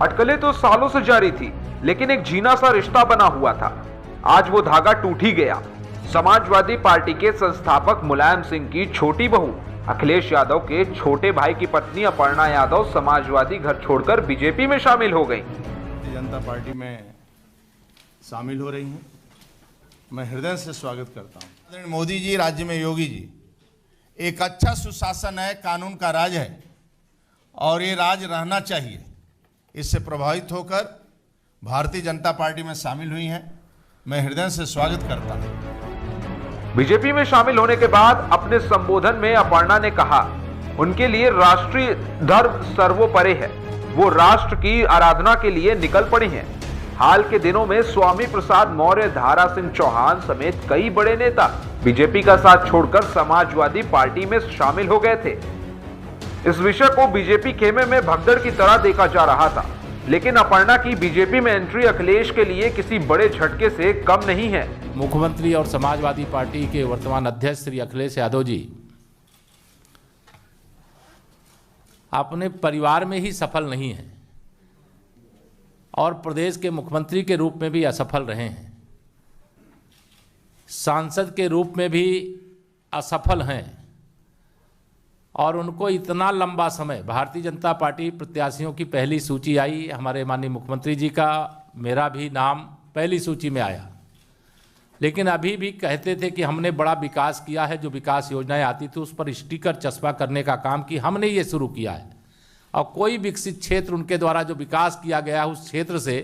अटकलें तो सालों से जारी थी, लेकिन एक जीना सा रिश्ता बना हुआ था। आज वो धागा टूट ही गया। समाजवादी पार्टी के संस्थापक मुलायम सिंह की छोटी बहू अखिलेश यादव के छोटे भाई की पत्नी अपर्णा यादव समाजवादी घर छोड़कर बीजेपी में शामिल हो गई। भारतीय जनता पार्टी में शामिल हो रही हैं। मैं हृदय से स्वागत करता हूं। मोदी जी, राज्य में योगी जी, एक अच्छा सुशासन है, कानून का राज है और ये राज रहना चाहिए। इससे प्रभावित होकर भारतीय जनता पार्टी में शामिल हुई हैं। मैं हृदय से स्वागत करता हूं। बीजेपी में शामिल होने के बाद अपने संबोधन में अपर्णा ने कहा, उनके लिए राष्ट्रीय धर्म सर्वोपरि है। वो राष्ट्र की आराधना के लिए निकल पड़ी हैं। हाल के दिनों में स्वामी प्रसाद मौर्य, धारा सिंह चौहान समेत कई बड़े नेता बीजेपी का साथ छोड़कर समाजवादी पार्टी में शामिल हो गए थे। इस विषय को बीजेपी खेमे में भगदड़ की तरह देखा जा रहा था, लेकिन अपर्णा की बीजेपी में एंट्री अखिलेश के लिए किसी बड़े झटके से कम नहीं है। मुख्यमंत्री और समाजवादी पार्टी के वर्तमान अध्यक्ष श्री अखिलेश यादव जी अपने परिवार में ही सफल नहीं हैं और प्रदेश के मुख्यमंत्री के रूप में भी असफल रहे हैं, सांसद के रूप में भी असफल हैं और उनको इतना लंबा समय, भारतीय जनता पार्टी प्रत्याशियों की पहली सूची आई, हमारे माननीय मुख्यमंत्री जी का, मेरा भी नाम पहली सूची में आया, लेकिन अभी भी कहते थे कि हमने बड़ा विकास किया है। जो विकास योजनाएं आती थी उस पर स्टिकर चस्पा करने का काम कि हमने ये शुरू किया है, और कोई विकसित क्षेत्र उनके द्वारा जो विकास किया गया उस क्षेत्र से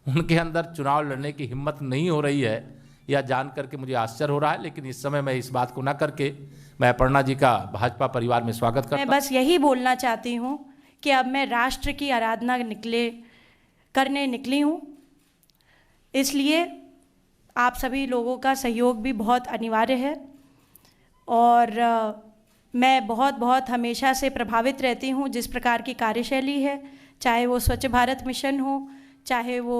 उनके अंदर चुनाव लड़ने की हिम्मत नहीं हो रही है। यह जान करके मुझे आश्चर्य हो रहा है, लेकिन इस समय मैं इस बात को न करके मैं अपर्णा जी का भाजपा परिवार में स्वागत करता हूं। मैं बस यही बोलना चाहती हूं कि अब मैं राष्ट्र की आराधना करने निकली हूं, इसलिए आप सभी लोगों का सहयोग भी बहुत अनिवार्य है। और मैं बहुत हमेशा से प्रभावित रहती हूं जिस प्रकार की कार्यशैली है, चाहे वो स्वच्छ भारत मिशन हो, चाहे वो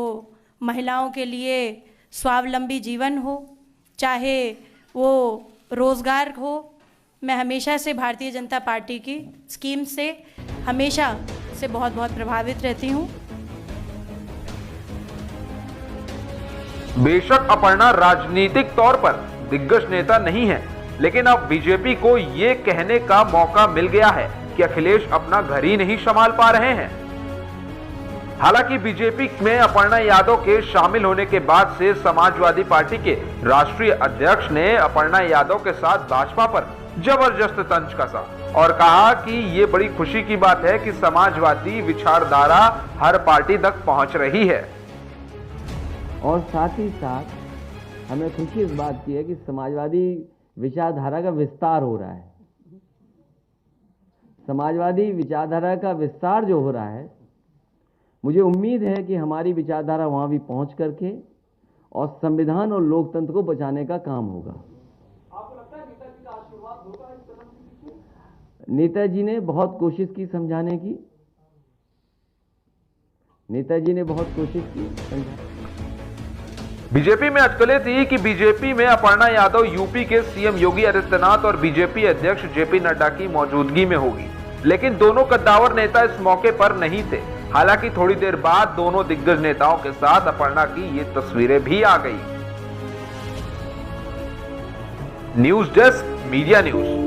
महिलाओं के लिए स्वावलंबी जीवन हो, चाहे वो रोज़गार हो। मैं हमेशा से भारतीय जनता पार्टी की स्कीम से हमेशा से बहुत प्रभावित रहती हूं। बेशक अपर्णा राजनीतिक तौर पर दिग्गज नेता नहीं है, लेकिन अब बीजेपी को ये कहने का मौका मिल गया है कि अखिलेश अपना घर ही नहीं संभाल पा रहे हैं। हालांकि बीजेपी में अपर्णा यादव के शामिल होने के बाद से समाजवादी पार्टी के राष्ट्रीय अध्यक्ष ने अपर्णा यादव के साथ भाजपा पर जबरदस्त तंज कसा और कहा कि ये बड़ी खुशी की बात है कि समाजवादी विचारधारा हर पार्टी तक पहुंच रही है। और साथ ही साथ हमें खुशी इस बात की है कि समाजवादी विचारधारा का विस्तार हो रहा है। समाजवादी विचारधारा का विस्तार जो हो रहा है, मुझे उम्मीद है कि हमारी विचारधारा वहां भी पहुंच करके और संविधान और लोकतंत्र को बचाने का काम होगा। आपको लगता है नेताजी का आशीर्वाद होगा इस कदम के पीछे? नेताजी ने बहुत कोशिश की समझाने की, नेताजी ने बहुत कोशिश की समझाने। बीजेपी में अटकलें थी कि बीजेपी में अपर्णा यादव यूपी के सीएम योगी आदित्यनाथ और बीजेपी अध्यक्ष जेपी नड्डा की मौजूदगी में होगी, लेकिन दोनों कद्दावर नेता इस मौके पर नहीं थे। हालांकि थोड़ी देर बाद दोनों दिग्गज नेताओं के साथ अपर्णा की ये तस्वीरें भी आ गई। News desk, media news.